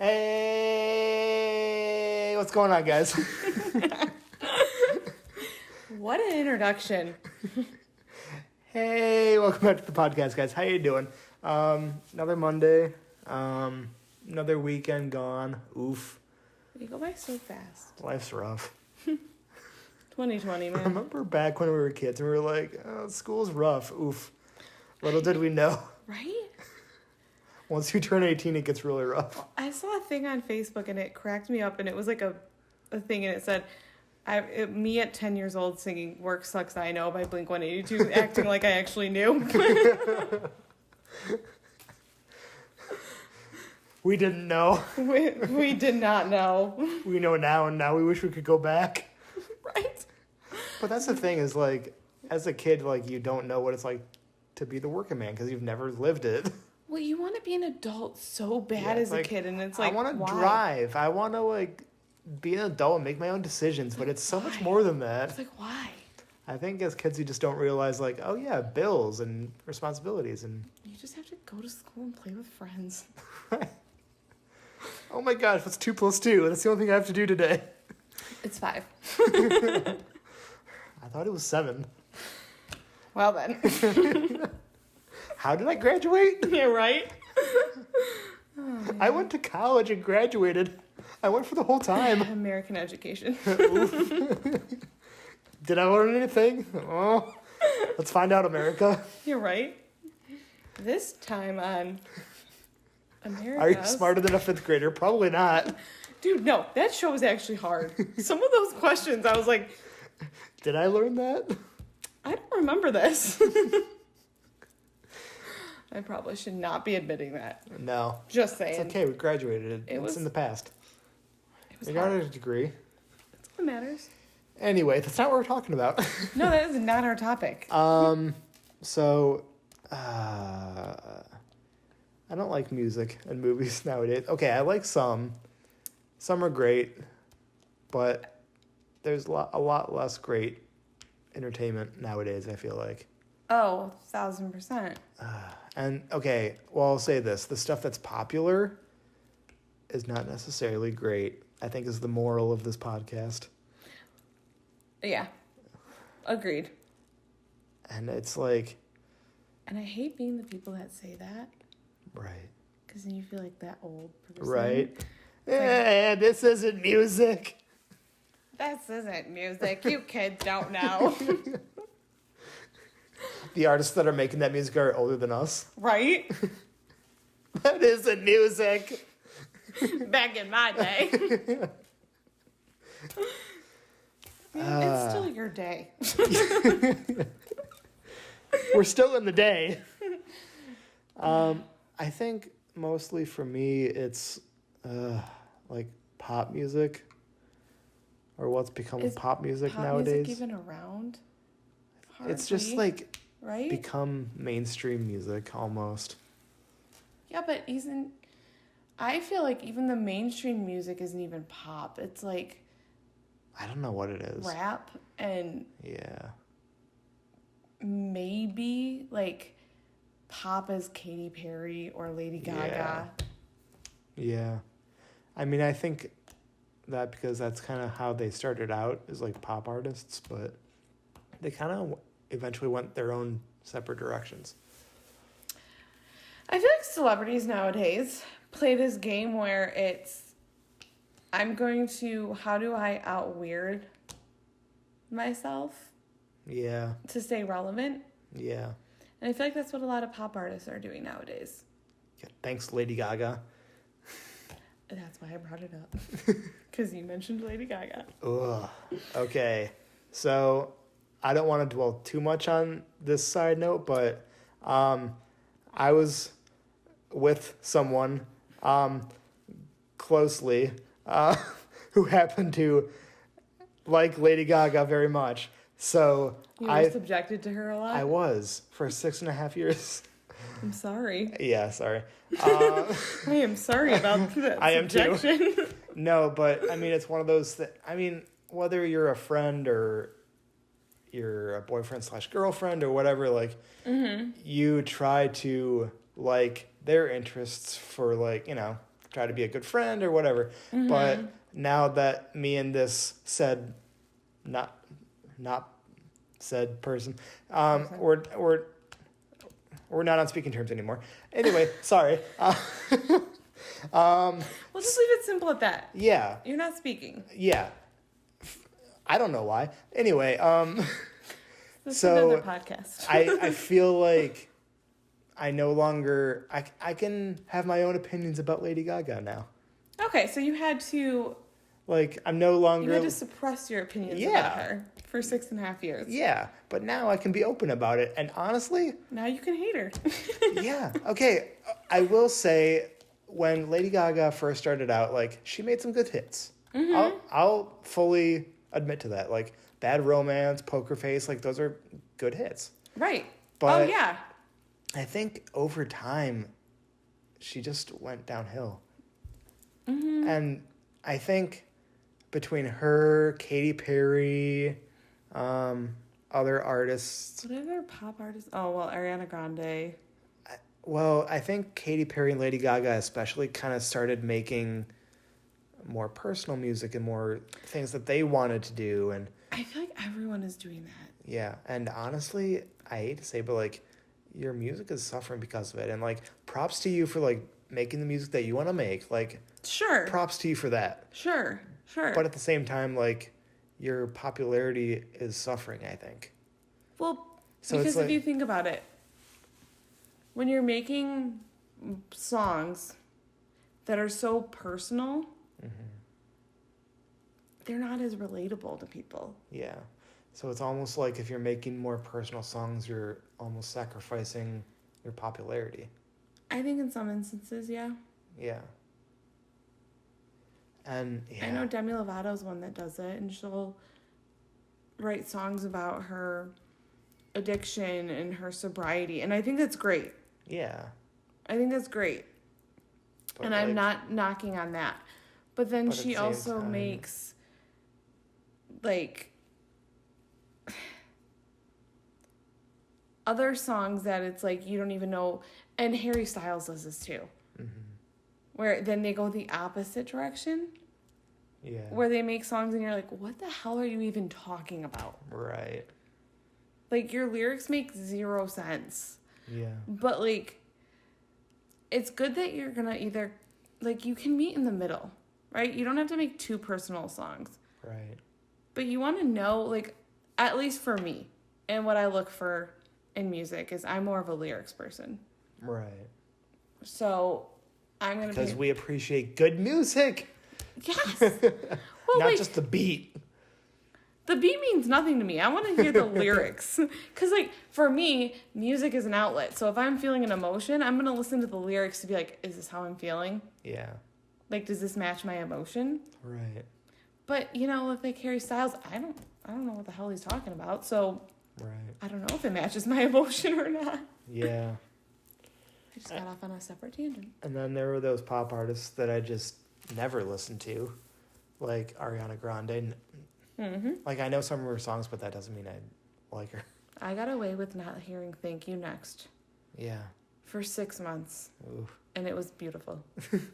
Hey, what's going on, guys? What an introduction. Hey, welcome back to the podcast, guys. How you doing? Another Monday, another weekend gone. Oof. You go by so fast. Life's rough. 2020, I man. remember back when we were kids and we were like, oh, school's rough. Oof. Little did we know. Right? Once you turn 18, it gets really rough. I saw a thing on Facebook and it cracked me up, and it was like a thing, and it said, me at 10 years old singing Work Sucks I Know by Blink-182, acting like I actually knew. We didn't know. We did not know. We know now, and now we wish we could go back. Right? But that's the thing is, like, as a kid, like, you don't know what it's like to be the working man because you've never lived it. Well, you want to be an adult so bad as a kid, and it's like, I want to drive. I want to, like, be an adult and make my own decisions, but it's so much more than that. It's like, why? I think as kids, you just don't realize, like, oh, yeah, bills and responsibilities. And You just have to go to school and play with friends. oh, my gosh, what's 2 + 2? That's the only thing I have to do today. It's 5. I thought it was 7. Well, then. How did I graduate? Yeah, right? I went to college and graduated. I went for the whole time. American education. Did I learn anything? Oh, let's find out, America. You're right. This time on America. Are you smarter than a 5th grader? Probably not. Dude, no, that show was actually hard. Some of those questions, I was like, Did I learn that? I don't remember this. I probably should not be admitting that. No. Just saying. It's okay, we graduated. It's in the past. It was We got hard. a degree. That's what matters. Anyway, that's not what we're talking about. No, that is not our topic. So, I don't like music and movies nowadays. Okay, I like some. Some are great, but there's a lot less great entertainment nowadays, I feel like. Oh, 1,000%. And, okay, well, I'll say this. The stuff that's popular is not necessarily great, I think is the moral of this podcast. Yeah. Agreed. And it's like... And I hate being the people that say that. Right. Because then you feel like that old person. Right. Yeah, this isn't music. This isn't music. You kids don't know. The artists that are making that music are older than us. Right? That isn't music. Back in my day. It's still your day. We're still in the day. I think mostly for me it's like pop music, or what's become pop music pop nowadays. Music even around? It's just like right? become mainstream music almost. Yeah, but I feel like even the mainstream music isn't even pop. It's like I don't know what it is. rap and Yeah. maybe like pop as Katy Perry or Lady Gaga. Yeah. I mean, I think that because that's kind of how they started out as like pop artists, but they kind of eventually went their own separate directions. I feel like celebrities nowadays play this game where it's, how do I out-weird myself Yeah. to stay relevant? Yeah. And I feel like that's what a lot of pop artists are doing nowadays. Yeah. Thanks, Lady Gaga. That's why I brought it up. Because you mentioned Lady Gaga. Ugh. Okay. So I don't want to dwell too much on this side note, but I was with someone closely who happened to like Lady Gaga very much. So You were subjected to her a lot? I was for 6.5 years. I'm sorry. Yeah, sorry. I am sorry about that I am too. subjection. No, but I mean, it's one of those whether you're a friend or you're a boyfriend/girlfriend or whatever, like, you try to like their interests for, like, try to be a good friend or whatever. Mm-hmm. But now that me and this said, not said person, we're not on speaking terms anymore. Anyway, sorry. We'll just leave it simple at that. Yeah. You're not speaking. Yeah. I don't know why. Anyway, This so is another podcast. I feel like I no longer I can have my own opinions about Lady Gaga now. Okay, so you had to Like I'm no longer you had to suppress your opinions about her for 6.5 years. Yeah, but now I can be open about it. And honestly, Now you can hate her. yeah. Okay, I will say when Lady Gaga first started out, like she made some good hits. Mm-hmm. I'll fully admit to that. Like Bad Romance, Poker Face, like those are good hits. Right. But oh yeah. I think over time, she just went downhill. Mm-hmm. And I think between her, Katy Perry, other artists. What other pop artists? Oh well, Ariana Grande. Well, I think Katy Perry and Lady Gaga especially kind of started making more personal music and more things that they wanted to do. And I feel like everyone is doing that. yeah, and honestly, I hate to say, but like your music is suffering because of it. And like props to you for like making the music that you want to make. Like Sure. props to you for that. Sure. But at the same time, like your popularity is suffering, I think. Well, So because it's like, if you think about it, when you're making songs that are so personal, they're not as relatable to people. yeah. So it's almost like if you're making more personal songs, you're almost sacrificing your popularity. I think in some instances, yeah. Yeah. And yeah. I know Demi Lovato's one that does it, and she'll write songs about her addiction and her sobriety, and I think that's great. Yeah. I think that's great. But And I'm not knocking on that. But then but at she the same also time- makes, like, other songs that it's like you don't even know. And Harry Styles does this too. Mhm. Where then they go the opposite direction. Yeah. Where they make songs and you're like, what the hell are you even talking about? Right. Like, your lyrics make zero sense. Yeah. But, like, it's good that you're gonna either, like, you can meet in the middle, right? You don't have to make two personal songs. Right. But you want to know, like, at least for me, and what I look for in music is I'm more of a lyrics person. Right. So, I'm gonna Because be... we appreciate good music. Yes! Well, Not like, just the beat. the beat means nothing to me. I want to hear the lyrics. Because, like, for me, music is an outlet. So if I'm feeling an emotion, I'm going to listen to the lyrics to be like, is this how I'm feeling? Yeah. Like, does this match my emotion? Right. But, you know, with, like, Harry Styles, I don't know what the hell he's talking about. So Right. I don't know if it matches my emotion or not. Yeah. I just got off on a separate tangent. And then there were those pop artists that I just never listened to, like Ariana Grande. Mm-hmm. Like, I know some of her songs, but that doesn't mean I like her. I got away with not hearing Thank You Next Yeah. for 6 months. Ooh. And it was beautiful.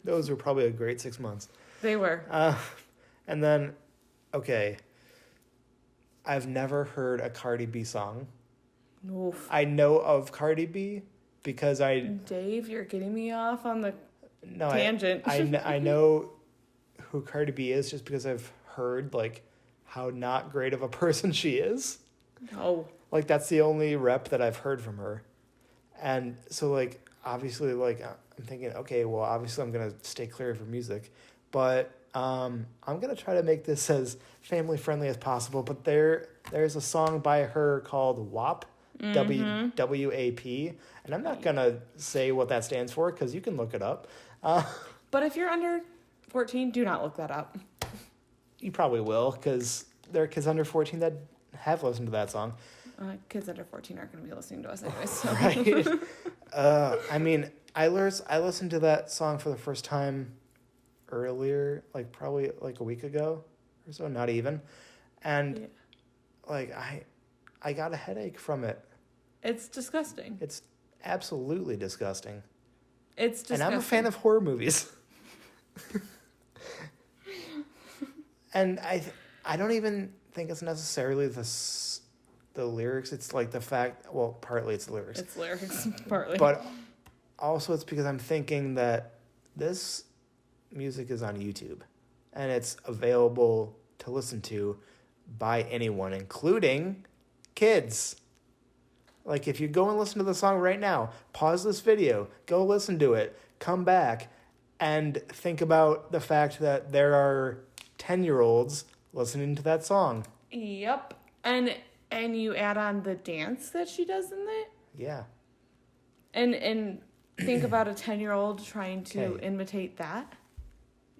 Those were probably a great 6 months. They were. And then, okay, I've never heard a Cardi B song. Oof. I know of Cardi B because Dave, you're getting me off on the tangent. I know who Cardi B is just because I've heard, like, how not great of a person she is. No. Like, that's the only rep that I've heard from her. And so, like, obviously, like, I'm thinking, okay, well, obviously I'm going to stay clear of her music. But I'm going to try to make this as family-friendly as possible. But there's a song by her called WAP, Mm-hmm. W-A-P. And I'm not going to say what that stands for because you can look it up. But if you're under 14, do not look that up. You probably will because there are kids under 14 that have listened to that song. Kids under 14 aren't going to be listening to us anyways. So. Right. I mean, I listened to that song for the first time earlier, like probably like a week ago or so, not even. And Yeah. like I got a headache from it. It's disgusting. It's absolutely disgusting. It's disgusting. And I'm a fan of horror movies. And I don't even think it's necessarily the lyrics. It's like the fact, well, partly it's the lyrics. It's lyrics, partly. But also it's because I'm thinking that this music is on YouTube and it's available to listen to by anyone, including kids. Like, if you go and listen to the song right now, pause this video, go listen to it, come back, and think about the fact that there are 10-year-olds listening to that song. Yep. And you add on the dance that she does in it. Yeah. And think about a 10-year-old trying to imitate that.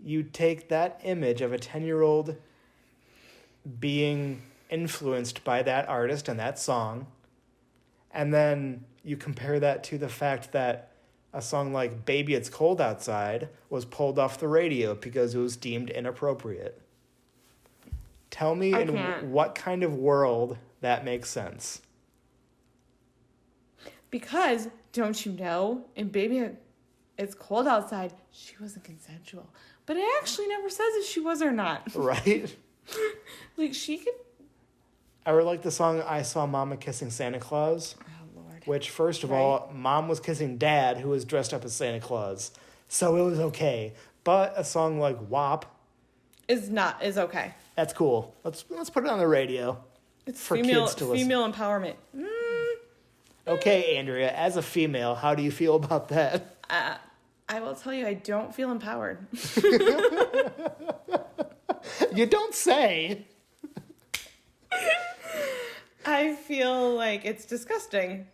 You take that image of a 10-year-old being influenced by that artist and that song, and then you compare that to the fact that a song like Baby It's Cold Outside was pulled off the radio because it was deemed inappropriate. Tell me what kind of world that makes sense. Because, don't you know, in Baby It's Cold Outside, she wasn't consensual. But it actually never says if she was or not. Right? Like, she could... Or like the song I Saw Mama Kissing Santa Claus. Oh, Lord. Which, first of all, Mom was kissing Dad, who was dressed up as Santa Claus. So it was okay. But a song like WAP... is okay. That's cool. Let's put it on the radio. It's for female, kids to listen. Female empowerment. Okay, Andrea, as a female, how do you feel about that? I will tell you, I don't feel empowered. You don't say. I feel like it's disgusting.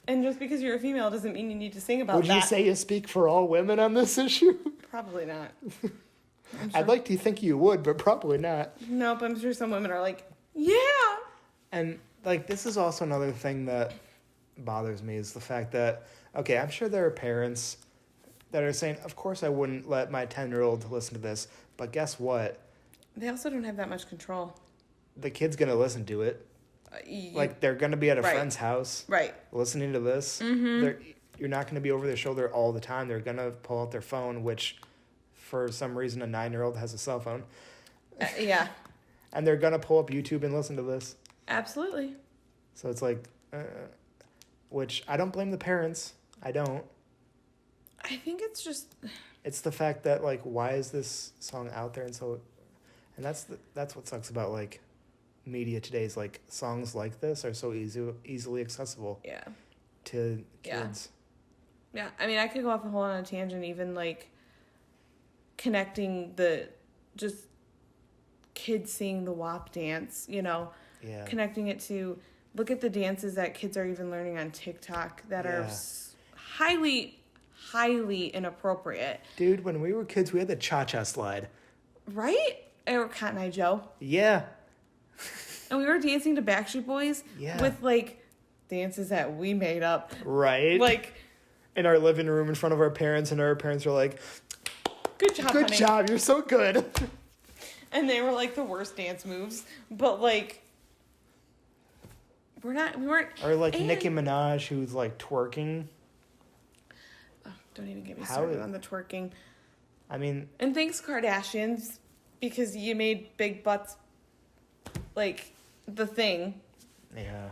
And just because you're a female doesn't mean you need to sing about that. Would you say you speak for all women on this issue? Probably not. Sure. I'd like to think you would, but probably not. Nope, I'm sure some women are like, yeah. And, like, this is also another thing that bothers me is the fact that, okay, I'm sure there are parents that are saying, of course I wouldn't let my 10-year-old listen to this, but guess what? They also don't have that much control. The kid's going to listen to it. Like, they're going to be at a friend's house. Right. Listening to this. Mm-hmm. You're not going to be over their shoulder all the time. They're going to pull out their phone, which, for some reason, a 9-year-old has a cell phone. Yeah. And they're going to pull up YouTube and listen to this. Absolutely. So it's like, which I don't blame the parents. I don't. I think it's just... It's the fact that, like, why is this song out there? And that's what sucks about, like, media today is, like, songs like this are so easily accessible to kids. Yeah, I mean, I could go off a whole on a tangent, even, like, connecting just kids seeing the WAP dance, you know? Yeah. Connecting it to, look at the dances that kids are even learning on TikTok that are highly, highly inappropriate. Dude, when we were kids, we had the cha-cha slide. Right? Or Cotton Eye Joe. Yeah. And we were dancing to Backstreet Boys with, like, dances that we made up. Right. Like... In our living room in front of our parents, and our parents were like, Good job, Good honey. job, you're so good. And they were, like, the worst dance moves. But, like... We weren't... Or, like, Nicki Minaj, who's, like, twerking. Oh, don't even get me started on the twerking. I mean... And thanks, Kardashians, because you made big butts, like, the thing. Yeah.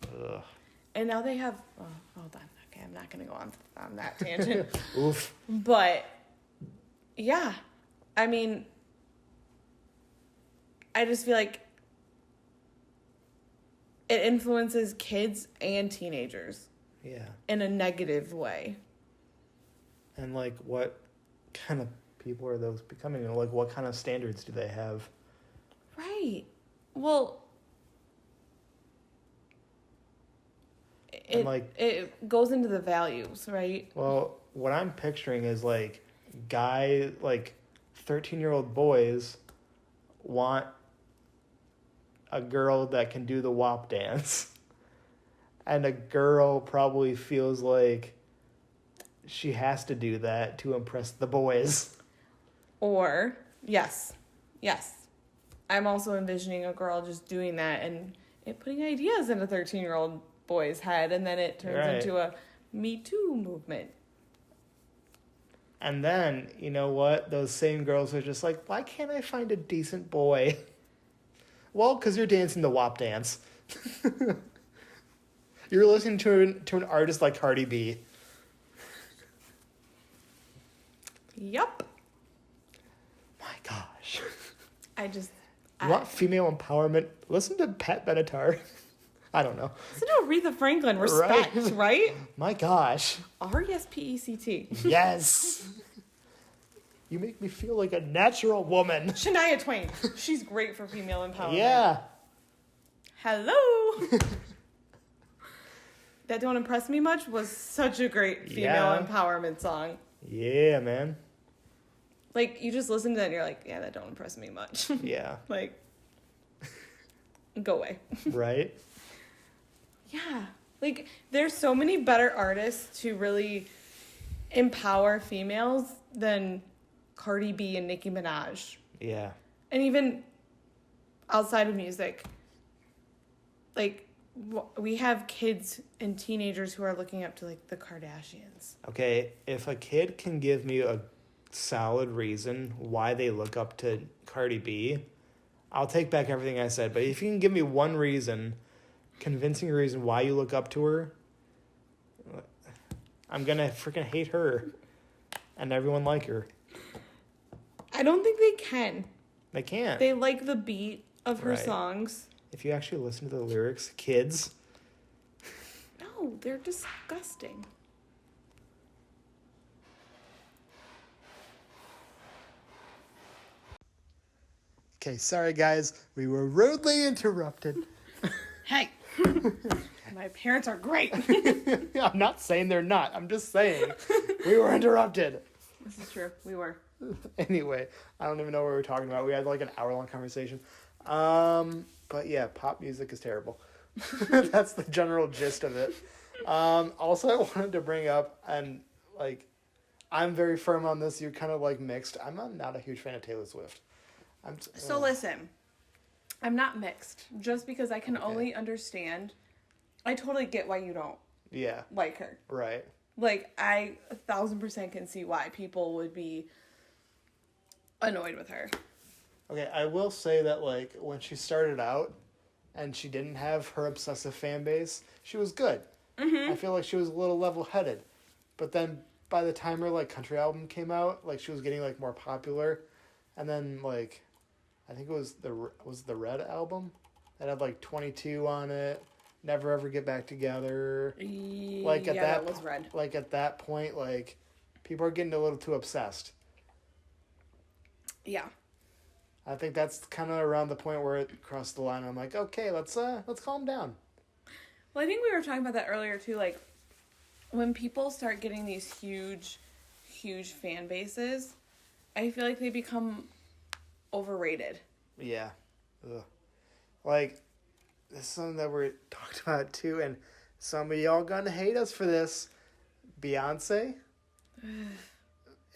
Ugh. And now they have... Oh, hold on. Okay, I'm not going to go on that tangent. Oof. But, yeah. I mean... I just feel like it influences kids and teenagers. Yeah. In a negative way. And, like, what kind of people are those becoming? Like, what kind of standards do they have? Right. Well, it goes into the values, right? Well, what I'm picturing is, like, 13-year-old boys want a girl that can do the WAP dance. And a girl probably feels like she has to do that to impress the boys. Or, yes. I'm also envisioning a girl just doing that and it putting ideas in a 13-year-old boy's head, and then it turns into a Me Too movement. And then, you know what? Those same girls are just like, why can't I find a decent boy? Well, because you're dancing the WAP dance. You're listening to an artist like Cardi B. Yup. My gosh. I You want female empowerment? Listen to Pat Benatar. I don't know. listen to Aretha Franklin. Respect, right? My gosh. R-E-S-P-E-C-T. Yes. You make me feel like a natural woman. Shania Twain. She's great for female empowerment. Yeah. Hello. That Don't Impress Me Much was such a great female empowerment song. Yeah, man. Like, you just listen to that and you're like, yeah, that don't impress me much. Yeah. Like, go away. Right? Yeah. Like, there's so many better artists to really empower females than Cardi B and Nicki Minaj. Yeah. And even outside of music, like, we have kids and teenagers who are looking up to, like, the Kardashians. Okay, if a kid can give me a solid reason why they look up to Cardi B, I'll take back everything I said. But if you can give me one reason, convincing reason why you look up to her, I'm gonna freaking hate her and everyone like her. I don't think they can. They can't. They like the beat of her Right. songs. If you actually listen to the lyrics, kids. No, they're disgusting. Okay, sorry guys, we were rudely interrupted. Hey, my parents are great. I'm not saying they're not. I'm just saying we were interrupted. This is true. We were. Anyway, I don't even know what we were talking about. We had like an hour-long conversation. But yeah, pop music is terrible. That's the general gist of it. Also, I wanted to bring up, and like, I'm very firm on this. You're kind of like mixed. I'm not a huge fan of Taylor Swift. So listen, I'm not mixed. Just because I can only understand, I totally get why you don't like her. Right. Like, I 1,000% can see why people would be annoyed with her. Okay, I will say that like when she started out, and she didn't have her obsessive fan base, she was good. Mm-hmm. I feel like she was a little level-headed, but then by the time her like country album came out, like she was getting like more popular, and then like I think it was the Red album that had like 22 on it. Never Ever Get Back Together. Like at that was Red. Like at that point, like people are getting a little too obsessed. Yeah. I think that's kind of around the point where it crossed the line. I'm like, okay, let's calm down. Well, I think we were talking about that earlier too. Like, when people start getting these huge fan bases, I feel like they become overrated. Yeah. Ugh. Like, this is something that we're talked about too, and some of y'all gonna hate us for this. Beyonce.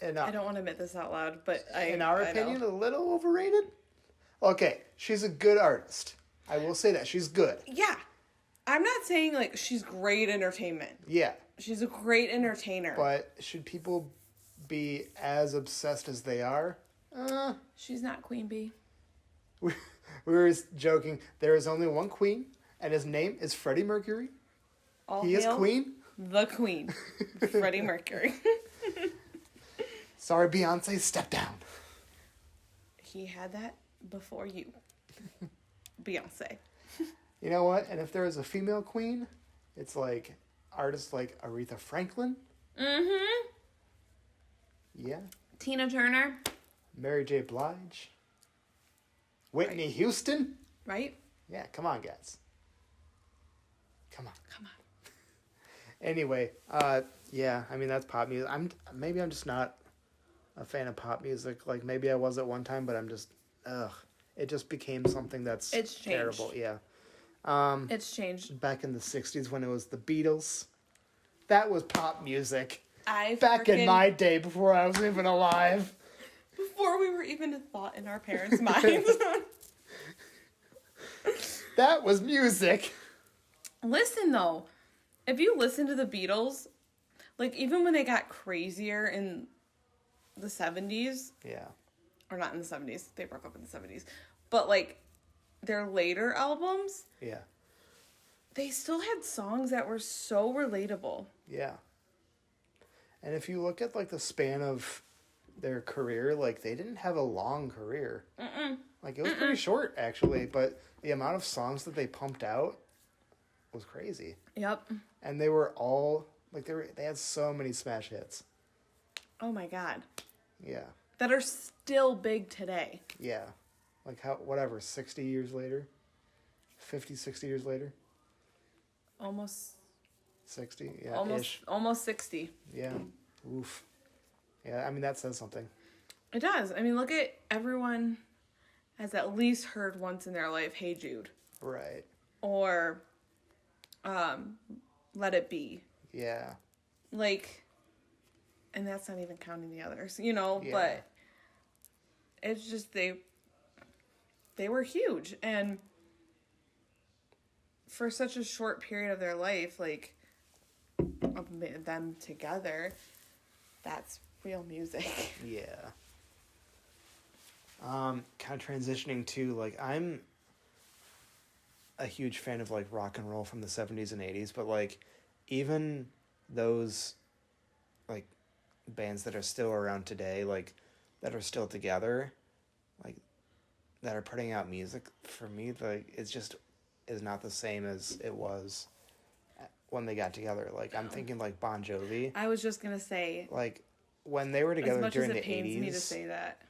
And I don't want to admit this out loud, but in our opinion, a little overrated. Okay, she's a good artist. I will say that. She's good. Yeah. I'm not saying, like, she's great entertainment. Yeah. She's a great entertainer. But should people be as obsessed as they are? She's not Queen Bee. We were joking. There is only one queen, and his name is Freddie Mercury. He is queen. The Queen. Freddie Mercury. Sorry, Beyonce, step down. He had that before you. Beyonce. You know what? And if there is a female queen, it's like artists like Aretha Franklin. Mm-hmm. Yeah. Tina Turner. Mary J. Blige. Whitney Houston. Right? Yeah, come on, guys. Come on. Come on. Anyway, yeah, I mean, that's pop music. I'm just not a fan of pop music. Like, maybe I was at one time, but I'm just, it just became something that's terrible. Yeah. It's changed. Back in the 60s when it was the Beatles, that was pop music. Back in my day, before I was even alive. Before we were even a thought in our parents' minds. That was music. Listen, though. If you listen to the Beatles, like, even when they got crazier in the 70s, Yeah. or not in the 70s, they broke up in the 70s, but, like, their later albums, Yeah. they still had songs that were so relatable. Yeah. And if you look at, like, the span of their career, like, they didn't have a long career. Like, it was pretty short, actually, but the amount of songs that they pumped out was crazy. Yep. And they were all, like, they had so many smash hits. Oh my God. Yeah. That are still big today. Yeah. Like, 60 years later? 50, 60 years later? Almost 60? Yeah, almost 60. Yeah. Oof. Yeah, I mean, that says something. It does. I mean, look at everyone has at least heard once in their life, Hey Jude. Right. Or Let It Be. Yeah. Like, and that's not even counting the others, you know, Yeah. but it's just they were huge. And for such a short period of their life, like, of them together, that's real music. Yeah. Kind of transitioning to, like, I'm a huge fan of, like, rock and roll from the 70s and 80s, but, like, even those, like, bands that are still around today, like, that are still together, like, that are putting out music, for me, like, it's just is not the same as it was when they got together. Like, I'm thinking, like, Bon Jovi. I was just gonna say, Like, when they were together as much during as it the pains 80s, me to say that,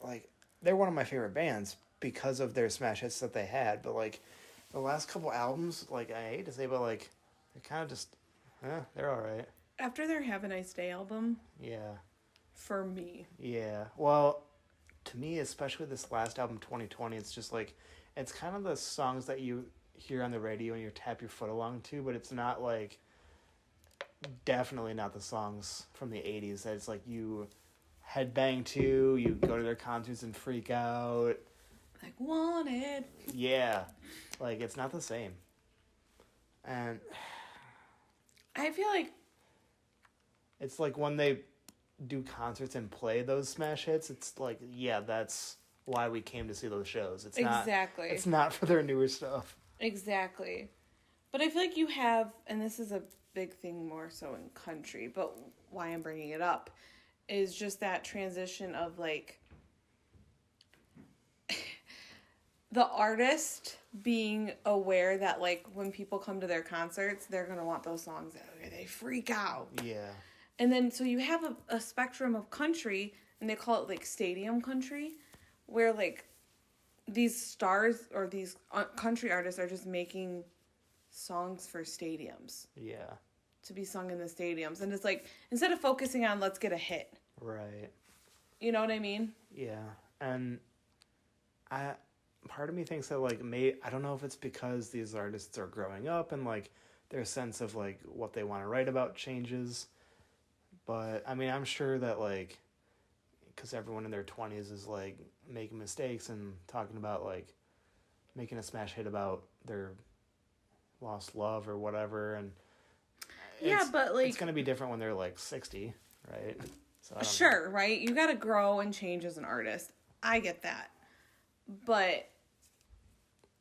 like, they're one of my favorite bands because of their smash hits that they had. But, like, the last couple albums, like, I hate to say, but, like, they're kind of just, they're all right. after their Have a Nice Day album, Yeah. for me, Yeah. Well, to me, especially this last album, 2020, it's just, like, it's kind of the songs that you hear on the radio and you tap your foot along to, but it's not, like, definitely not the songs from the 80s that it's, like, you headbang to, you go to their concerts and freak out. like, Wanted. Yeah. Like, it's not the same. And I feel like, it's like when they do concerts and play those smash hits, it's like, yeah, that's why we came to see those shows. It's exactly. It's not for their newer stuff. Exactly. But I feel like you have, and this is a big thing more so in country, but why I'm bringing it up is just that transition of, like, the artist being aware that, like, when people come to their concerts, they're going to want those songs that they freak out. Yeah. And then, so you have a spectrum of country, and they call it, like, stadium country, where, like, these stars or these country artists are just making songs for stadiums. Yeah. To be sung in the stadiums. And it's like, instead of focusing on let's get a hit. Right. You know what I mean? Yeah. And part of me thinks that, like, I don't know if it's because these artists are growing up and, like, their sense of, like, what they want to write about changes. But, I mean, I'm sure that, like, because everyone in their 20s is, like, making mistakes and talking about, like, making a smash hit about their lost love or whatever. And yeah, but, like, it's going to be different when they're, like, 60, right? So I don't sure, right? You got to grow and change as an artist. I get that. But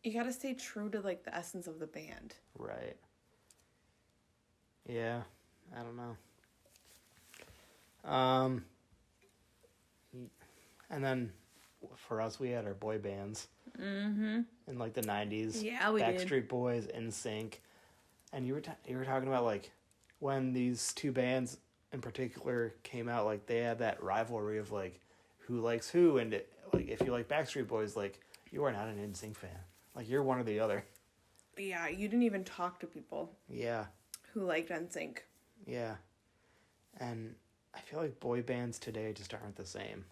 you got to stay true to, like, the essence of the band. Right. Yeah, I don't know. And then for us, we had our boy bands. Mm-hmm. In, like, the 90s. Yeah, we did. Backstreet Boys, NSYNC. And you were talking about, like, when these two bands in particular came out, like, they had that rivalry of, like, who likes who. And, like, if you like Backstreet Boys, like, you are not an NSYNC fan. Like, you're one or the other. Yeah, you didn't even talk to people. Yeah. Who liked NSYNC. Yeah. And I feel like boy bands today just aren't the same.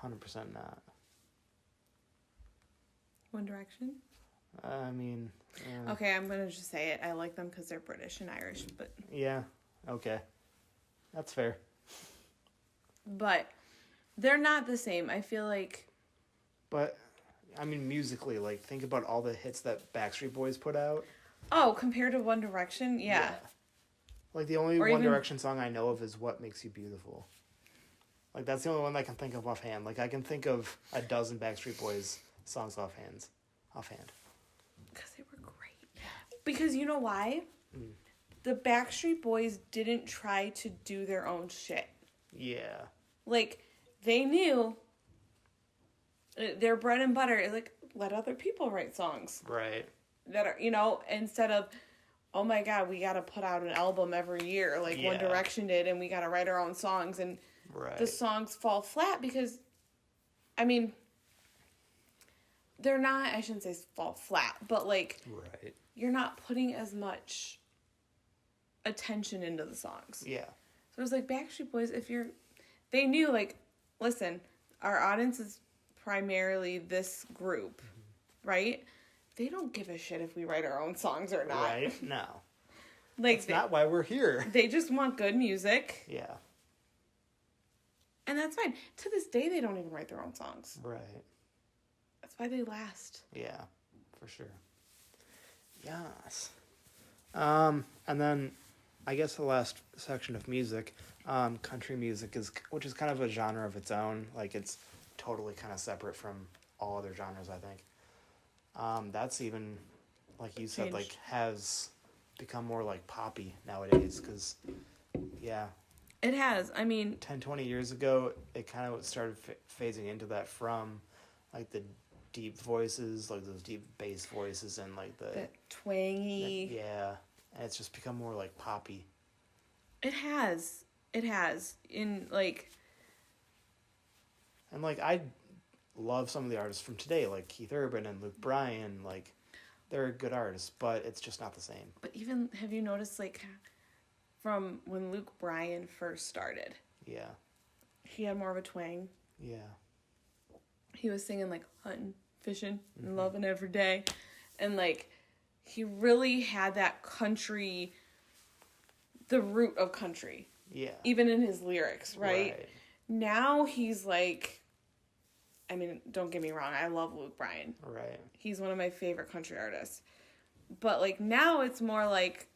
100% not. One Direction? I mean... okay, I'm going to just say it. I like them because they're British and Irish, but... Yeah, okay. That's fair. But they're not the same. I feel like... But, I mean, musically, like, think about all the hits that Backstreet Boys put out. Oh, compared to One Direction? Yeah. Like, the only One Direction song I know of is What Makes You Beautiful. Like, that's the only one I can think of offhand. Like, I can think of a dozen Backstreet Boys songs offhand. Because they were great. Because you know why? The Backstreet Boys didn't try to do their own shit. Yeah. Like, they knew their bread and butter, like, let other people write songs. Right. That are, instead of, oh my God, we got to put out an album every year like One Direction did, and we got to write our own songs, and the songs fall flat because, I mean, they're not, I shouldn't say fall flat, but like, you're not putting as much attention into the songs. Yeah. So it was like Backstreet Boys, they knew, like, listen, our audience is primarily this group, right? They don't give a shit if we write our own songs or not. Right? No. Like, that's not why we're here. They just want good music. Yeah. And that's fine. To this day, they don't even write their own songs. Right. That's why they last. Yeah, for sure. Yes. And then, I guess the last section of music, country music which is kind of a genre of its own. Like, it's totally kind of separate from all other genres, I think. That's even, like you said, like, has become more, like, poppy nowadays, because, yeah. It has. I mean, 10, 20 years ago, it kind of started phasing into that from, like, the deep voices, like those deep bass voices, and, like, the twangy. Yeah. And it's just become more, like, poppy. It has. It has. And, like, I love some of the artists from today, like Keith Urban and Luke Bryan. Like, they're good artists, but it's just not the same. But even, have you noticed, like, from when Luke Bryan first started? Yeah. He had more of a twang. Yeah. He was singing, like, hunting, fishing, and loving every day. And, like, he really had that country, the root of country. Yeah. Even in his lyrics, right? Now he's like, I mean, don't get me wrong, I love Luke Bryan. Right. He's one of my favorite country artists. But, like, now it's more like,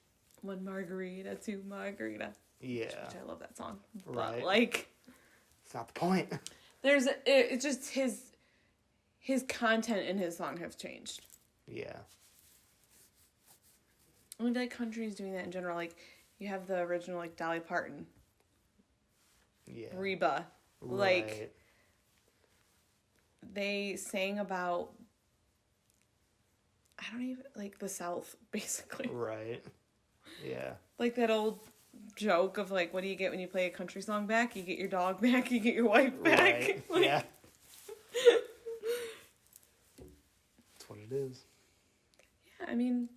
one margarita, two margarita. Yeah. Which I love that song. Right. But, like, it's not the point. It's just his content in his song has changed. Yeah. I feel like country is doing that in general. Like, you have the original, like, Dolly Parton. Yeah. Reba. Right. Like, they sang about, I don't even, like, the South, basically. Right. Yeah. Like that old joke of, like, what do you get when you play a country song back? You get your dog back, you get your wife back. Right. Like, yeah. That's what it is. Yeah, I mean,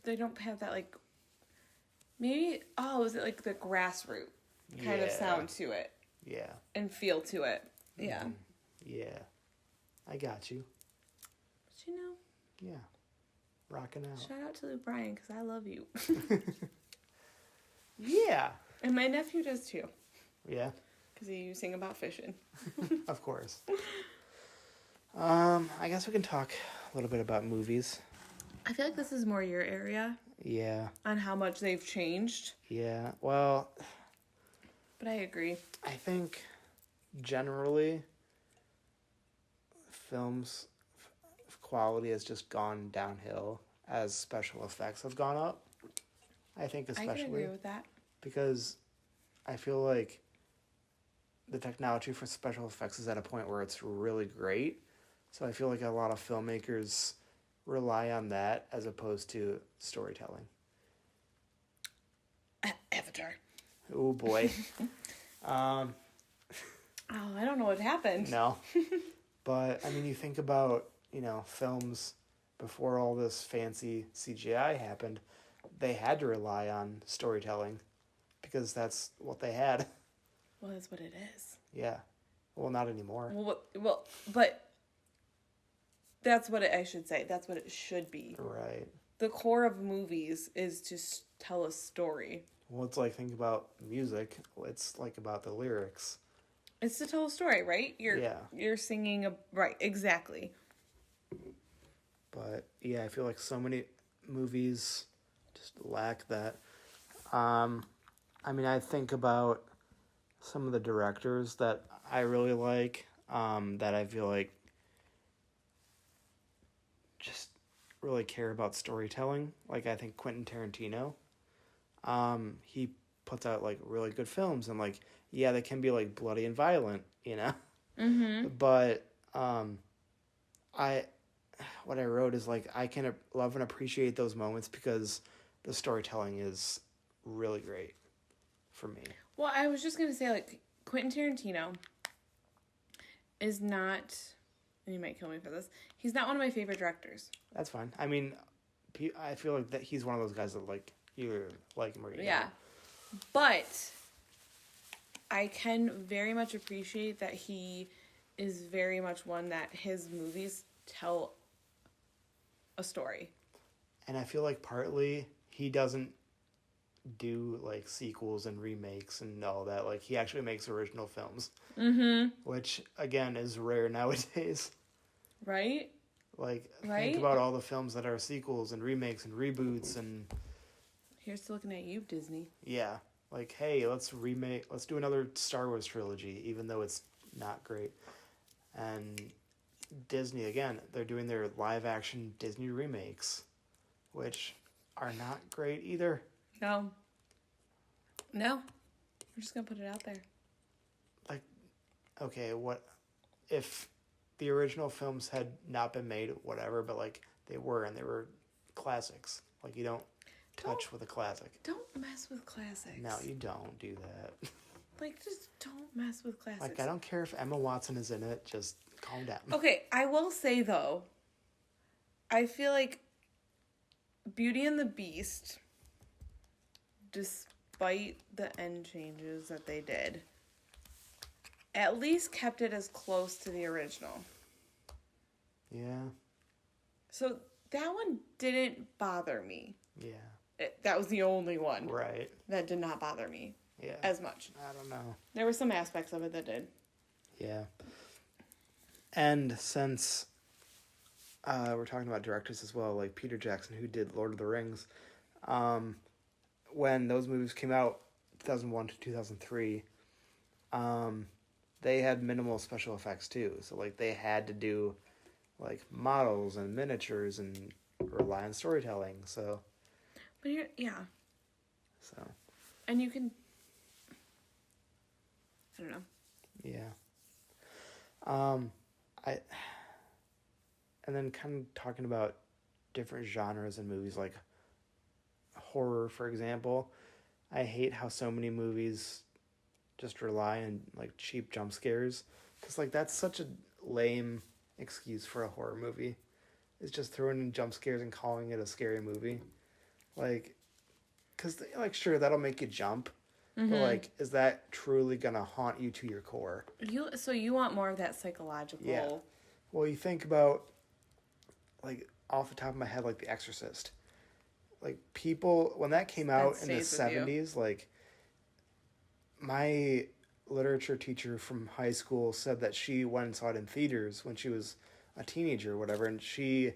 they don't have that, like, maybe, is it like the grassroots kind of sound to it? Yeah. And feel to it. Yeah. Yeah. I got you. But you know. Yeah. Rocking out. Shout out to Luke Bryan, because I love you. Yeah. And my nephew does too. Yeah. Because you sing about fishing. Of course. I guess we can talk a little bit about movies. I feel like this is more your area. Yeah. On how much they've changed. Yeah. Well. But I agree. I think generally films quality has just gone downhill as special effects have gone up. I think especially. I can agree with that. Because I feel like the technology for special effects is at a point where it's really great. So I feel like a lot of filmmakers rely on that as opposed to storytelling. Avatar. Oh boy. I don't know what happened. No. But, I mean, you think about, films before all this fancy CGI happened, they had to rely on storytelling because that's what they had. Well, that's what it is. Yeah. Well, not anymore. Well, but that's what I should say. That's what it should be. Right. The core of movies is to tell a story. Well, it's like, think about music. It's like about the lyrics. It's to tell a story, right? You're singing right, exactly. But yeah, I feel like so many movies just lack that. I mean, I think about some of the directors that I really like, that I feel like just really care about storytelling. Like, I think Quentin Tarantino, he puts out, like, really good films, and, like, yeah, they can be, like, bloody and violent, you know? Mm-hmm. But, I, what I wrote is, like, I can love and appreciate those moments because the storytelling is really great for me. Well, I was just going to say, like, Quentin Tarantino is not, and you might kill me for this, he's not one of my favorite directors. That's fine. I mean, I feel like that he's one of those guys that, like, you like him or you Yeah. don't. But I can very much appreciate that he is very much one that his movies tell a story. And I feel like partly he doesn't do, like, sequels and remakes and all that. Like, he actually makes original films. Mm-hmm. Which, again, is rare nowadays. Right? Like, Right? think about all the films that are sequels and remakes and reboots and... Here's to looking at you, Disney. Yeah. Like, hey, let's do another Star Wars trilogy, even though it's not great. And Disney, again, they're doing their live-action Disney remakes, which are not great either. No. We're just going to put it out there. Like, okay, what if the original films had not been made, whatever, but, like, they were, and they were classics. Like, you don't touch with a classic. Don't mess with classics. No, you don't do that. Like, just don't mess with classics. Like, I don't care if Emma Watson is in it, just calm down. Okay, I will say, though, I feel like Beauty and the Beast, despite the end changes that they did, at least kept it as close to the original. Yeah. So that one didn't bother me. Yeah. That was the only one. Right. That did not bother me. Yeah. As much. I don't know. There were some aspects of it that did. Yeah. And since we're talking about directors as well, like Peter Jackson, who did Lord of the Rings, when those movies came out, 2001 to 2003, they had minimal special effects too. So, like, they had to do, like, models and miniatures and rely on storytelling. So. But yeah. So. And you can. I don't know. Yeah. And then kind of talking about different genres in movies, like horror, for example. I hate how so many movies just rely on, like, cheap jump scares. Because, like, that's such a lame excuse for a horror movie. It's just throwing in jump scares and calling it a scary movie. Like, because, like, sure, that'll make you jump. Mm-hmm. But, like, is that truly going to haunt you to your core? So you want more of that psychological... Yeah. Well, you think about, like, off the top of my head, like, The Exorcist. Like, people, when that came out in the 70s, like, my literature teacher from high school said that she went and saw it in theaters when she was a teenager or whatever, and she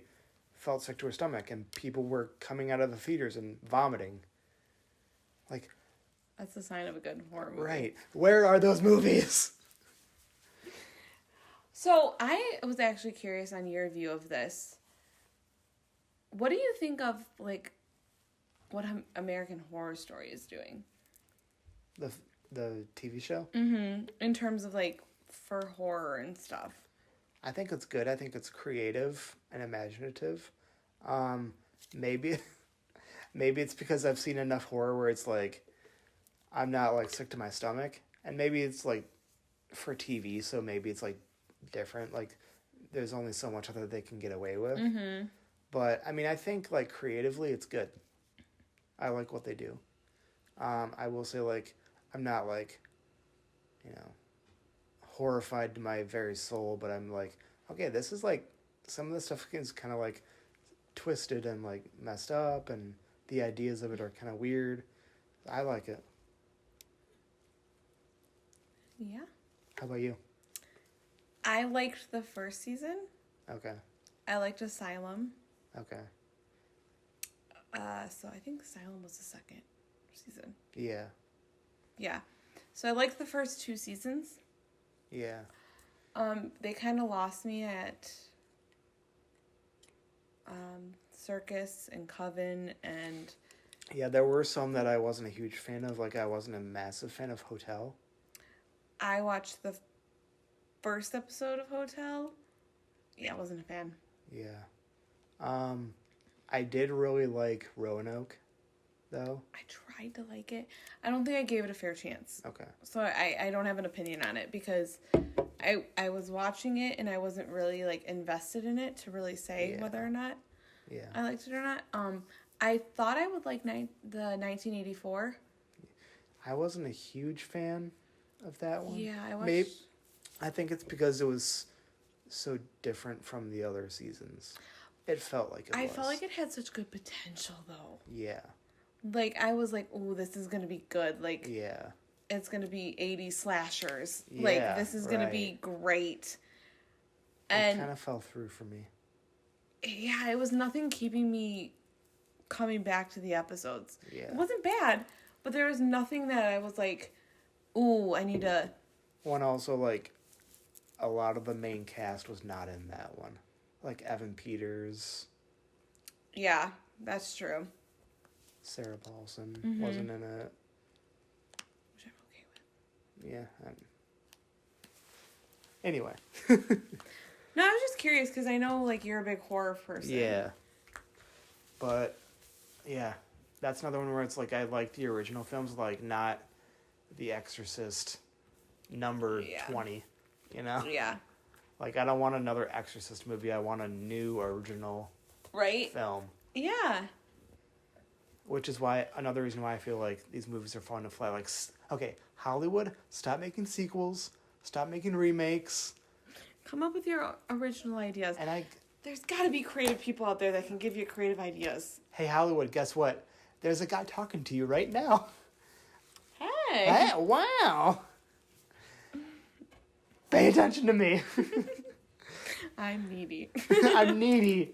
felt sick to her stomach, and people were coming out of the theaters and vomiting. Like... That's a sign of a good horror movie. Right. Where are those movies? So, I was actually curious on your view of this. What do you think of, like, what American Horror Story is doing? The TV show? Mm-hmm. In terms of, like, for horror and stuff. I think it's good. I think it's creative and imaginative. Maybe it's because I've seen enough horror where it's, like, I'm not, like, sick to my stomach. And maybe it's, like, for TV, so maybe it's, like, different. Like, there's only so much that they can get away with. Mm-hmm. But, I mean, I think, like, creatively, it's good. I like what they do. I will say, like, I'm not, like, you know, horrified to my very soul, but I'm like, okay, this is, like, some of the stuff is kind of, like, twisted and, like, messed up, and the ideas of it are kind of weird. I like it. Yeah. How about you? I liked the first season. Okay. I liked Asylum. Okay. So I think Asylum was the second season. Yeah. Yeah. So I liked the first 2 seasons. Yeah. They kind of lost me at Circus and Coven and... Yeah, there were some that I wasn't a huge fan of. Like, I wasn't a massive fan of Hotel. I watched the first episode of Hotel. Yeah, I wasn't a fan. Yeah. I did really like Roanoke, though. I tried to like it. I don't think I gave it a fair chance. Okay. So I don't have an opinion on it because I was watching it and I wasn't really, like, invested in it to really say whether or not I liked it or not. I thought I would like the 1984. I wasn't a huge fan of that one. Yeah, I watched... I think it's because it was so different from the other seasons. It felt like it was. I felt like it had such good potential, though. Yeah. Like, I was like, ooh, this is going to be good. Like, yeah. It's going to be 80s slashers. Yeah, like, this is going to be great. And it kind of fell through for me. Yeah, it was nothing keeping me coming back to the episodes. Yeah. It wasn't bad, but there was nothing that I was like, ooh, I need to... One also, like, a lot of the main cast was not in that one. Like, Evan Peters. Yeah, that's true. Sarah Paulson wasn't in it. Which I'm okay with. Yeah. Anyway. No, I was just curious because I know, like, you're a big horror person. Yeah. But, yeah. That's another one where it's like I like the original films, like, not The Exorcist number 20, you know? Yeah. Like, I don't want another Exorcist movie. I want a new original film. Yeah. Which is why, another reason why I feel like these movies are fun to fly. Like, okay, Hollywood, stop making sequels. Stop making remakes. Come up with your original ideas. And there's got to be creative people out there that can give you creative ideas. Hey, Hollywood, guess what? There's a guy talking to you right now. Hey, wow. Pay attention to me. I'm needy. I'm needy.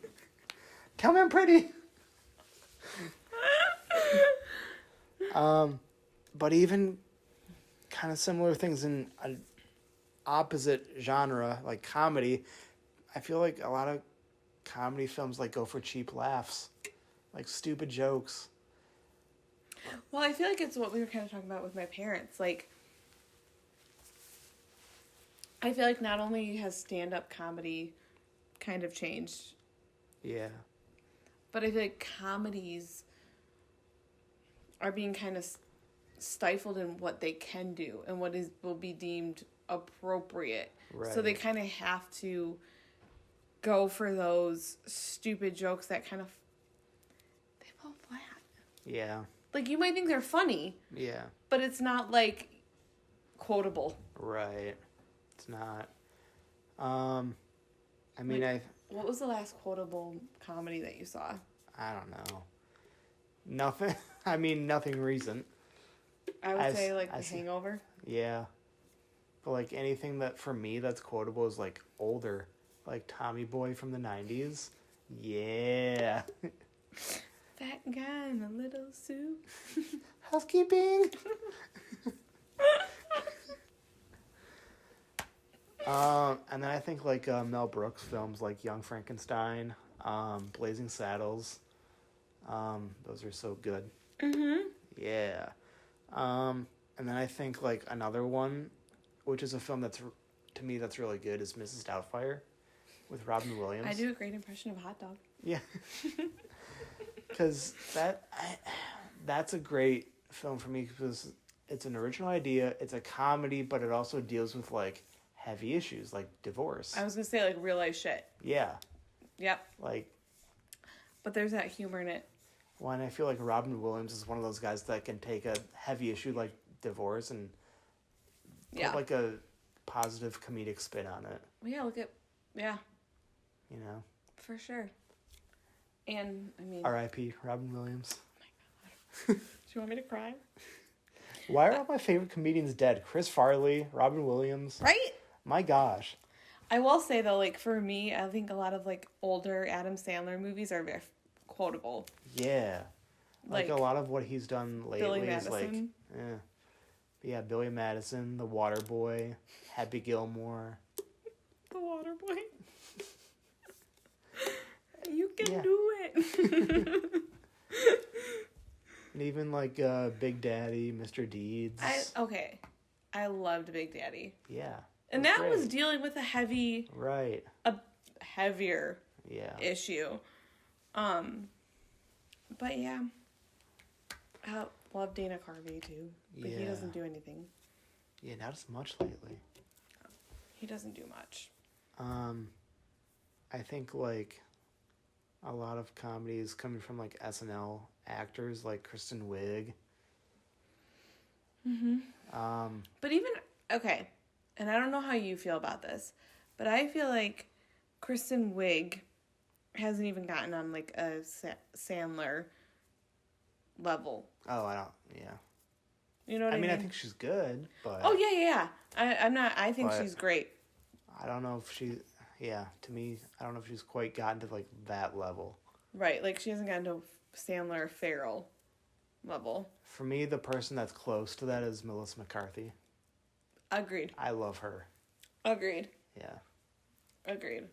Tell me I'm pretty. But even kind of similar things in an opposite genre, like comedy, I feel like a lot of comedy films like go for cheap laughs, like stupid jokes. Well, I feel like it's what we were kind of talking about with my parents. Like, I feel like not only has stand-up comedy kind of changed. Yeah. But I feel like comedies are being kind of stifled in what they can do and what will be deemed appropriate. Right. So they kind of have to go for those stupid jokes that kind of... they fall flat. Yeah. Like, you might think they're funny. Yeah. But it's not, like, quotable. Right. It's not. I mean, like, what was the last quotable comedy that you saw? I don't know. Nothing. I mean, nothing recent. I would say, like, The Hangover. Yeah. But, like, anything that, for me, that's quotable is, like, older. Like, Tommy Boy from the 90s. Yeah. Fat guy in a little suit. Housekeeping. And then I think, like, Mel Brooks films like Young Frankenstein, Blazing Saddles. Those are so good. Mm-hmm. Yeah. And then I think, like, another one, which is a film that's, to me, that's really good, is Mrs. Doubtfire with Robin Williams. I do a great impression of a hot dog. Yeah. Because that's a great film for me because it's an original idea, it's a comedy, but it also deals with, like, heavy issues, like divorce. I was going to say, like, real life shit. Yeah. Yep. Like... But there's that humor in it. Well, and I feel like Robin Williams is one of those guys that can take a heavy issue like divorce and put, like, a positive comedic spin on it. Well, yeah, You know? For sure. And, I mean... R.I.P. Robin Williams. Oh, my God. Do you want me to cry? Why are all my favorite comedians dead? Chris Farley, Robin Williams. Right? My gosh. I will say, though, like, for me, I think a lot of, like, older Adam Sandler movies are very quotable. Yeah. Like a lot of what he's done lately Billy is, like... Madison. Yeah. Yeah, Billy Madison, The Water Boy, Happy Gilmore. The Water Boy. You can Yeah. do it. And even like Big Daddy, Mr. Deeds. I loved Big Daddy. Yeah. And that was dealing with a heavier issue. But yeah. I love Dana Carvey too. But he doesn't do anything. Yeah, not as much lately. He doesn't do much. I think like a lot of comedy is coming from like SNL actors like Kristen Wiig. But even and I don't know how you feel about this, but I feel like Kristen Wiig hasn't even gotten on like a Sandler level. Oh, yeah. You know what I mean? I think she's good, but... Oh, yeah. I think she's great. I don't know if to me, I don't know if she's quite gotten to, like, that level. Right, like, she hasn't gotten to Sandler Farrell level. For me, the person that's close to that is Melissa McCarthy. Agreed. I love her. Agreed. Yeah. Agreed.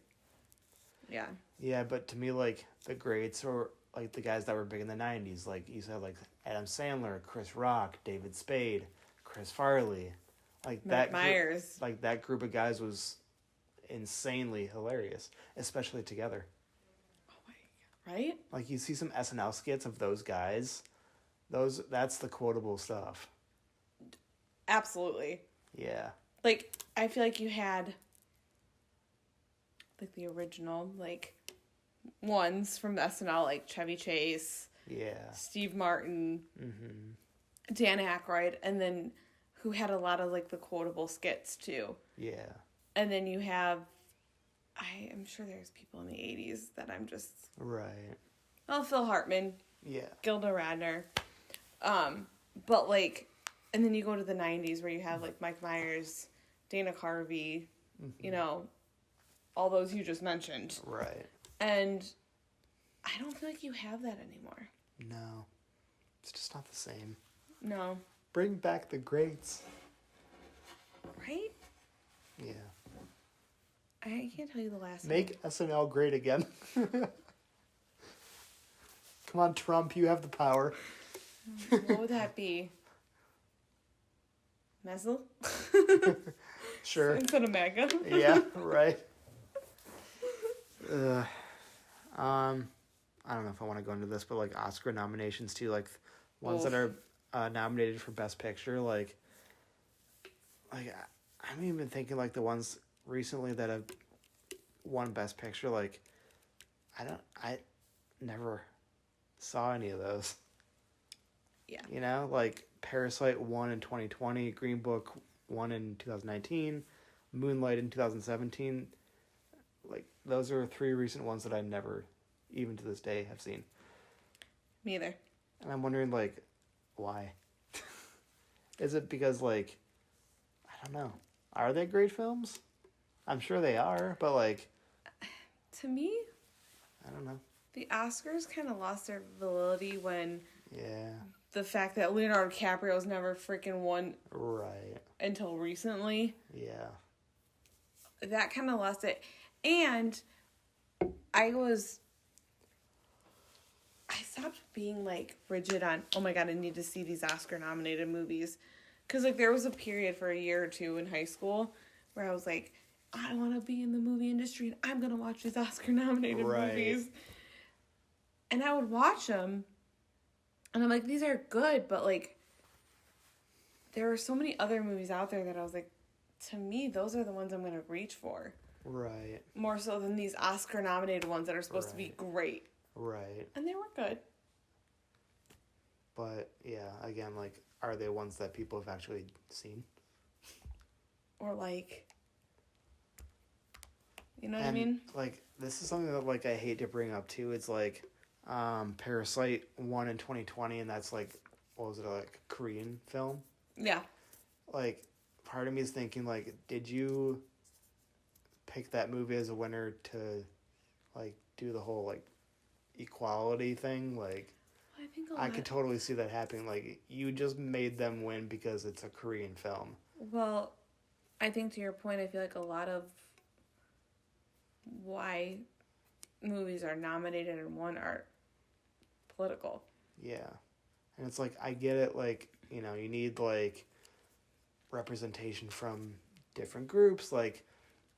Yeah. Yeah, but to me, like, the greats are, like, the guys that were big in the 90s. Like, you said, like, Adam Sandler, Chris Rock, David Spade, Chris Farley. Like, Mike Myers. That group of guys was insanely hilarious, especially together. Oh my God. Right? Like, you see some SNL skits of those guys. That's the quotable stuff. Absolutely. Yeah. Like, I feel like you had, like, the original, like, ones from SNL, like Chevy Chase. Yeah. Steve Martin. Mm-hmm. Dan Aykroyd. And then who had a lot of, like, the quotable skits, too. Yeah. And then you have, I am sure there's people in the 80s that I'm just... Right. Well, Phil Hartman. Yeah. Gilda Radner. But, like... And then you go to the 90s where you have, like, Mike Myers, Dana Carvey, you know, all those you just mentioned. Right. And I don't feel like you have that anymore. No. It's just not the same. No. Bring back the greats. Right? Yeah. I can't tell you the last Make SNL great again. Come on, Trump, you have the power. What would that be? Mezzle? Sure. Instead of MAGA? Yeah, right. I don't know if I want to go into this, but like Oscar nominations too, like ones that are nominated for Best Picture, like I'm even thinking like the ones recently that have won Best Picture, like I never saw any of those. Yeah. You know, like Parasite won in 2020, Green Book won in 2019, Moonlight in 2017. Like, those are three recent ones that I never, even to this day, have seen. Me either. And I'm wondering, like, why? Is it because, like, I don't know. Are they great films? I'm sure they are, but, like... To me... I don't know. The Oscars kind of lost their validity when... Yeah. The fact that Leonardo DiCaprio's never freaking won... Right. Until recently. Yeah. That kind of lost it. And I stopped being, like, rigid on, oh my God, I need to see these Oscar-nominated movies. Because, like, there was a period for a year or two in high school where I was like, I want to be in the movie industry and I'm going to watch these Oscar-nominated movies. And I would watch them. And I'm like, these are good, but, like, there are so many other movies out there that I was like, to me, those are the ones I'm going to reach for. Right. More so than these Oscar-nominated ones that are supposed to be great. Right. And they were good. But, yeah, again, like, are they ones that people have actually seen? Or, like, you know what I mean? Like, this is something that, like, I hate to bring up, too. It's, like, Parasite won in 2020, and that's, like, what was it, like, a Korean film? Yeah. Like, part of me is thinking, like, did you pick that movie as a winner to, like, do the whole, like, equality thing? Like, I think I could totally see that happening. Like, you just made them win because it's a Korean film. Well, I think to your point, I feel like a lot of why movies are nominated and won are political. Yeah. And it's like, I get it, like, you know, you need, like, representation from different groups, like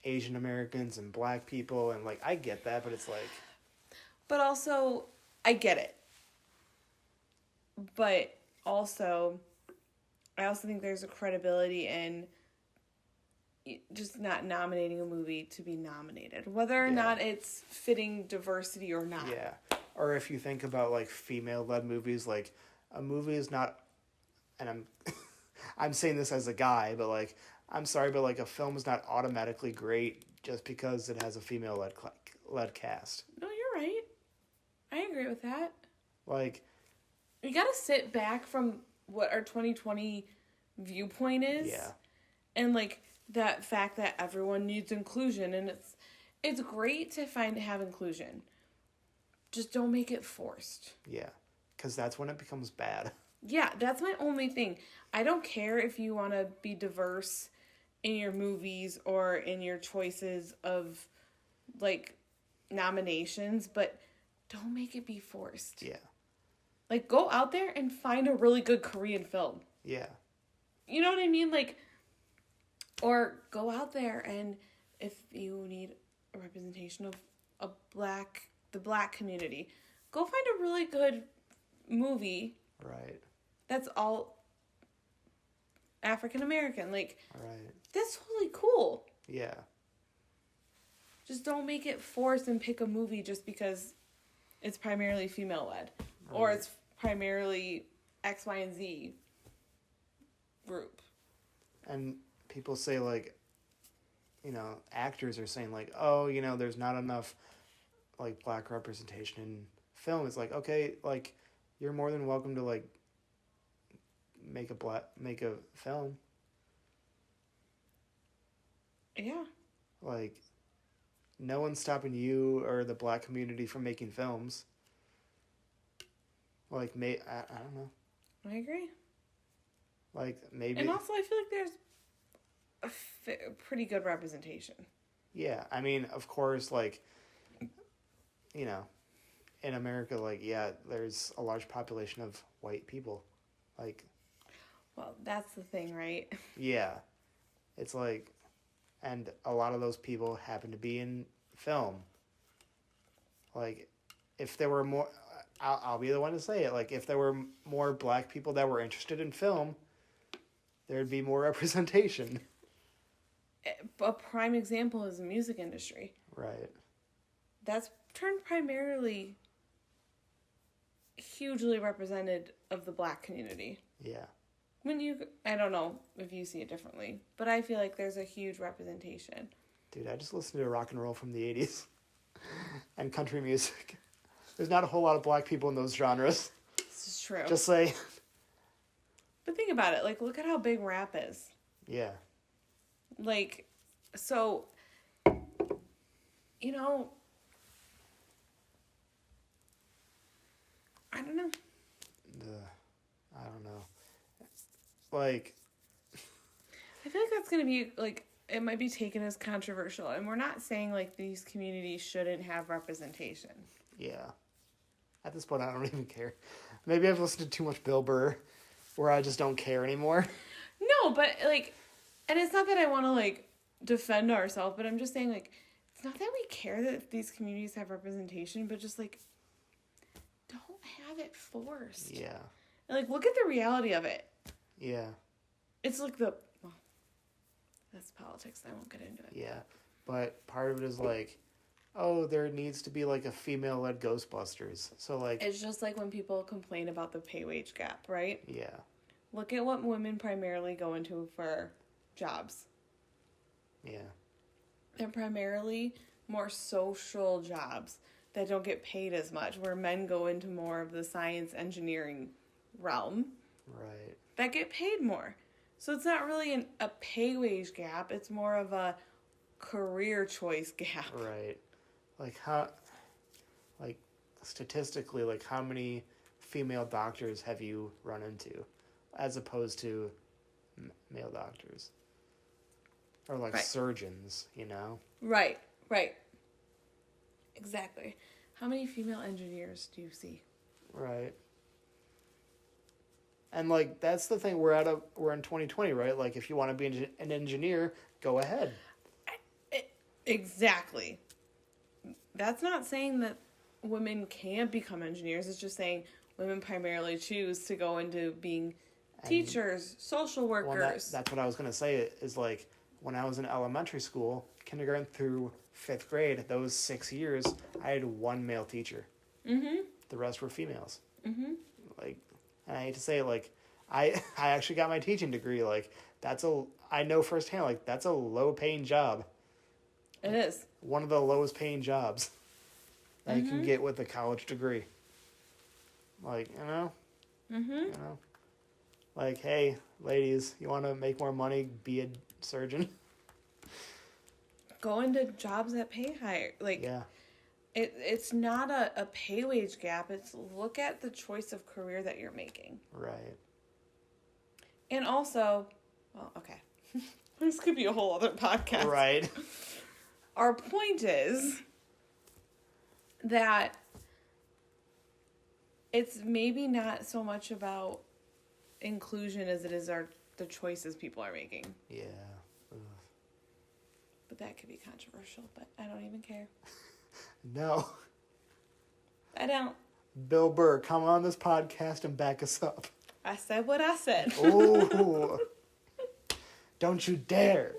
Asian Americans and Black people, and, like, I get that, but it's like... But also, I get it. But also, I also think there's a credibility in just not nominating a movie to be nominated, whether or not it's fitting diversity or not. Yeah. Or if you think about, like, female-led movies, like, a movie is not... And I'm... I'm saying this as a guy, but, like, I'm sorry, but, like, a film is not automatically great just because it has a female-led cast. No, you're right. I agree with that. Like... You gotta sit back from what our 2020 viewpoint is. Yeah. And, like, that fact that everyone needs inclusion, and it's great to have inclusion. Just don't make it forced. Yeah. Because that's when it becomes bad. Yeah, that's my only thing. I don't care if you want to be diverse in your movies or in your choices of, like, nominations, but don't make it be forced. Yeah. Like, go out there and find a really good Korean film. Yeah. You know what I mean? Like, or go out there and if you need a representation of the black community, go find a really good movie. Right. That's all African American. Like, right. That's totally cool. Yeah. Just don't make it forced and pick a movie just because it's primarily female-led. Right. Or it's primarily X, Y, and Z group. And people say, like, you know, actors are saying, like, oh, you know, there's not enough, like, Black representation in film. It's like, okay, like, you're more than welcome to, like, make a film. Yeah. Like, no one's stopping you or the Black community from making films. Like, I don't know. I agree. Like, maybe... And also, I feel like there's a pretty good representation. Yeah, I mean, of course, like, you know, in America, like, yeah, there's a large population of white people. Like... Well, that's the thing, right? Yeah. It's like... And a lot of those people happen to be in film. Like, if there were more... I'll be the one to say it. Like, if there were more Black people that were interested in film, there'd be more representation. A prime example is the music industry. Right. That's turned primarily hugely represented of the Black community. Yeah. I don't know if you see it differently, but I feel like there's a huge representation. Dude, I just listened to rock and roll from the 80s and country music. There's not a whole lot of Black people in those genres. This is true. Just say. But think about it. Like, look at how big rap is. Yeah. Like, so, you know, I don't know. I don't know. Like, I feel like that's going to be, like, it might be taken as controversial. And we're not saying, like, these communities shouldn't have representation. Yeah. At this point, I don't even care. Maybe I've listened to too much Bill Burr, where I just don't care anymore. No, but, like, and it's not that I want to, like, defend ourselves, but I'm just saying, like, it's not that we care that these communities have representation, but just, like, don't have it forced. Yeah. And, like, look at the reality of it. Yeah. It's like well, that's politics. I won't get into it. Yeah. But part of it is, like, oh, there needs to be, like, a female-led Ghostbusters. So, like... It's just like when people complain about the pay-wage gap, right? Yeah. Look at what women primarily go into for jobs. Yeah. They're primarily more social jobs that don't get paid as much, where men go into more of the science engineering realm. Right. That get paid more. So it's not really a pay-wage gap. It's more of a career choice gap. Right. Like, statistically, like, how many female doctors have you run into, as opposed to male doctors, or like Right. surgeons? You know. Right. Exactly. How many female engineers do you see? Right. And like that's the thing, we're in 2020, right? Like if you want to be an engineer, go ahead. Exactly. That's not saying that women can't become engineers. It's just saying women primarily choose to go into being teachers, social workers. Well, that's what I was going to say, is like when I was in elementary school, kindergarten through 5th grade, those 6 years, I had one male teacher. Mm-hmm. The rest were females. Mm-hmm. Like, and I hate to say it, like, I actually got my teaching degree. Like, I know firsthand, like, that's a low-paying job. It is. One of the lowest paying jobs that you can get with a college degree. Like, you know? Mm-hmm. You know? Like, hey, ladies, you want to make more money, be a surgeon? Go into jobs that pay higher. Like, Yeah. It's not a pay wage gap. It's look at the choice of career that you're making. Right. And also, well, okay. This could be a whole other podcast. Right. Our point is that it's maybe not so much about inclusion as it is the choices people are making. Yeah. Ugh. But that could be controversial, but I don't even care. No. I don't. Bill Burr, come on this podcast and back us up. I said what I said. Ooh. Don't you dare.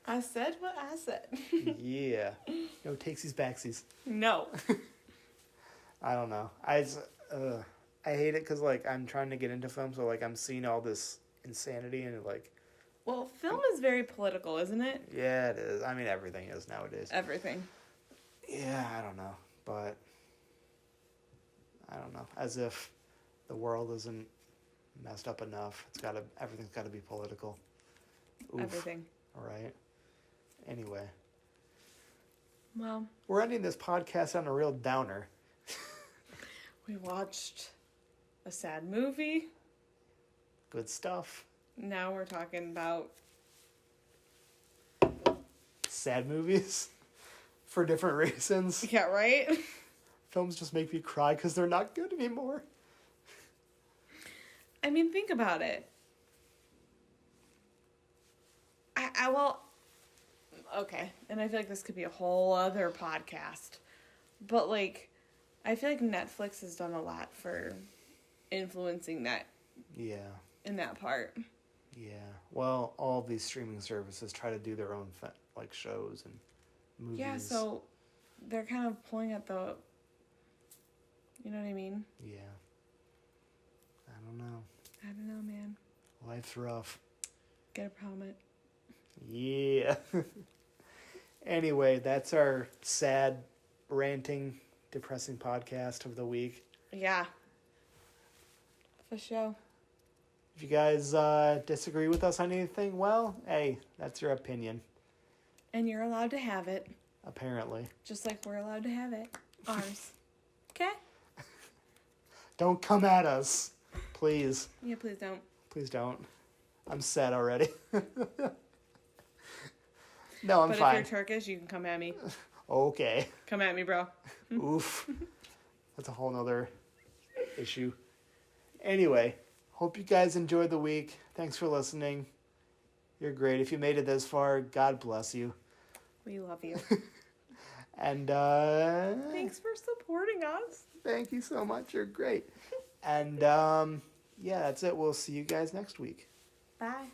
I said what I said. Yeah. No takesies backsies. No. I don't know. I hate it because, like, I'm trying to get into film, so, like, I'm seeing all this insanity and, like... Well, film is very political, isn't it? Yeah, it is. I mean, everything is nowadays. Everything. Yeah, I don't know. But... I don't know. As if the world isn't messed up enough. Everything's got to be political. Oof. Everything. All right. Anyway. Well, We're ending this podcast on a real downer. we watched a sad movie. Good stuff. Now we're talking about... Sad movies. For different reasons. Yeah, right? Films just make me cry because they're not good anymore. I mean, think about it. Okay, and I feel like this could be a whole other podcast. But, like, I feel like Netflix has done a lot for influencing that Yeah. in that part. Yeah. Well, all these streaming services try to do their own shows and movies. Yeah, so they're kind of pulling at the... You know what I mean? Yeah. I don't know. I don't know, man. Life's rough. Get a helmet. Yeah. Anyway, that's our sad, ranting, depressing podcast of the week. Yeah. For sure. If you guys disagree with us on anything, well, hey, that's your opinion. And you're allowed to have it. Apparently. Just like we're allowed to have it. Ours. Okay? Don't come at us. Please. Yeah, please don't. Please don't. I'm sad already. No, I'm but fine. if you're Turkish, you can come at me. Okay. Come at me, bro. Oof. That's a whole nother issue. Anyway, hope you guys enjoyed the week. Thanks for listening. You're great. If you made it this far, God bless you. We love you. And Thanks for supporting us. thank you so much. You're great. And yeah, that's it. We'll see you guys next week. Bye.